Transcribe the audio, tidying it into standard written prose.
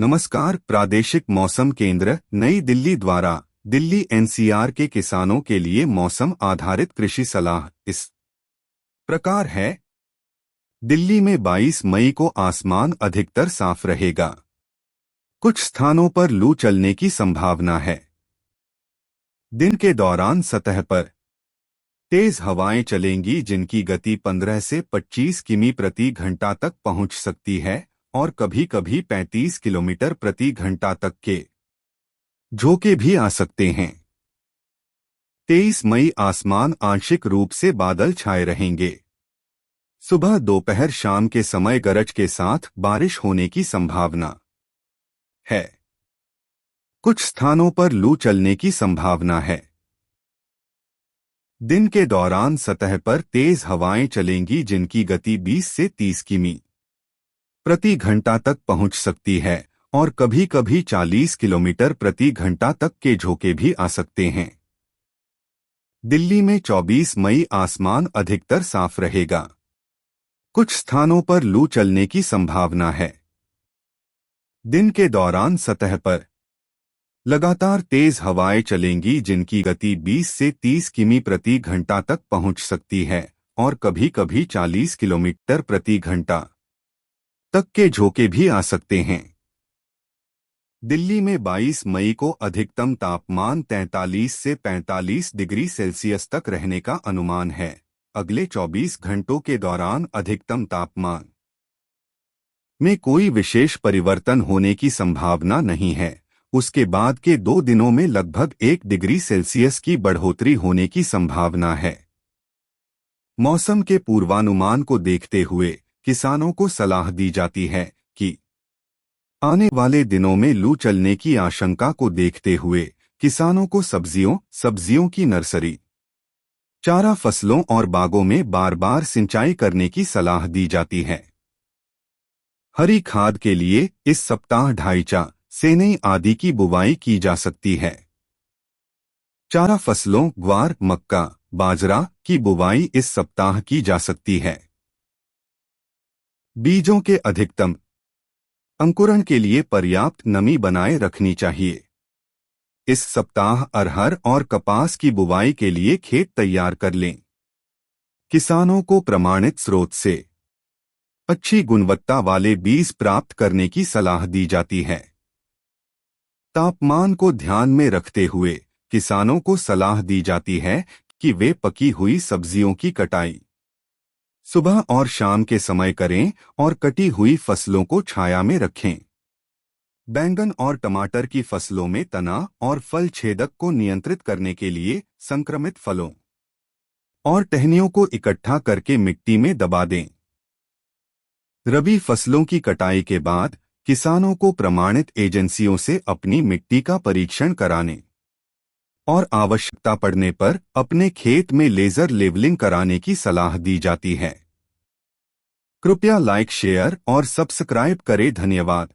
नमस्कार। प्रादेशिक मौसम केंद्र नई दिल्ली द्वारा दिल्ली एनसीआर के किसानों के लिए मौसम आधारित कृषि सलाह इस प्रकार है। दिल्ली में 22 मई को आसमान अधिकतर साफ रहेगा। कुछ स्थानों पर लू चलने की संभावना है। दिन के दौरान सतह पर तेज हवाएं चलेंगी, जिनकी गति 15 से 25 किमी प्रति घंटा तक पहुंच सकती है और कभी-कभी 35 किलोमीटर प्रति घंटा तक के झोंके भी आ सकते हैं। 23 मई आसमान आंशिक रूप से बादल छाए रहेंगे। सुबह दोपहर शाम के समय गरज के साथ बारिश होने की संभावना है। कुछ स्थानों पर लू चलने की संभावना है। दिन के दौरान सतह पर तेज हवाएं चलेंगी, जिनकी गति 20 से 30 किमी प्रति घंटा तक पहुंच सकती है और कभी-कभी 40 किलोमीटर प्रति घंटा तक के झोंके भी आ सकते हैं। दिल्ली में 24 मई आसमान अधिकतर साफ रहेगा। कुछ स्थानों पर लू चलने की संभावना है। दिन के दौरान सतह पर लगातार तेज हवाएं चलेंगी, जिनकी गति 20 से 30 किमी प्रति घंटा तक पहुंच सकती है और कभी-कभी 40 किलोमीटर प्रति घंटा तक के झोंके भी आ सकते हैं। दिल्ली में 22 मई को अधिकतम तापमान 43 से 45 डिग्री सेल्सियस तक रहने का अनुमान है। अगले 24 घंटों के दौरान अधिकतम तापमान में कोई विशेष परिवर्तन होने की संभावना नहीं है। उसके बाद के 2 दिनों में लगभग 1 डिग्री सेल्सियस की बढ़ोतरी होने की संभावना है। मौसम के पूर्वानुमान को देखते हुए किसानों को सलाह दी जाती है कि आने वाले दिनों में लू चलने की आशंका को देखते हुए किसानों को सब्जियों की नर्सरी, चारा फसलों और बागों में बार-बार सिंचाई करने की सलाह दी जाती है। हरी खाद के लिए इस सप्ताह ढाईचा, सेनई आदि की बुवाई की जा सकती है। चारा फसलों ग्वार, मक्का, बाजरा की बुवाई इस सप्ताह की जा सकती है। बीजों के अधिकतम अंकुरण के लिए पर्याप्त नमी बनाए रखनी चाहिए। इस सप्ताह अरहर और कपास की बुवाई के लिए खेत तैयार कर लें। किसानों को प्रमाणित स्रोत से अच्छी गुणवत्ता वाले बीज प्राप्त करने की सलाह दी जाती है। तापमान को ध्यान में रखते हुए किसानों को सलाह दी जाती है कि वे पकी हुई सब्जियों की कटाई सुबह और शाम के समय करें और कटी हुई फसलों को छाया में रखें। बैंगन और टमाटर की फसलों में तना और फल छेदक को नियंत्रित करने के लिए संक्रमित फलों और टहनियों को इकट्ठा करके मिट्टी में दबा दें। रबी फसलों की कटाई के बाद किसानों को प्रमाणित एजेंसियों से अपनी मिट्टी का परीक्षण कराने और आवश्यकता पड़ने पर अपने खेत में लेजर लेवलिंग कराने की सलाह दी जाती है। कृपया लाइक, शेयर और सब्सक्राइब करें। धन्यवाद।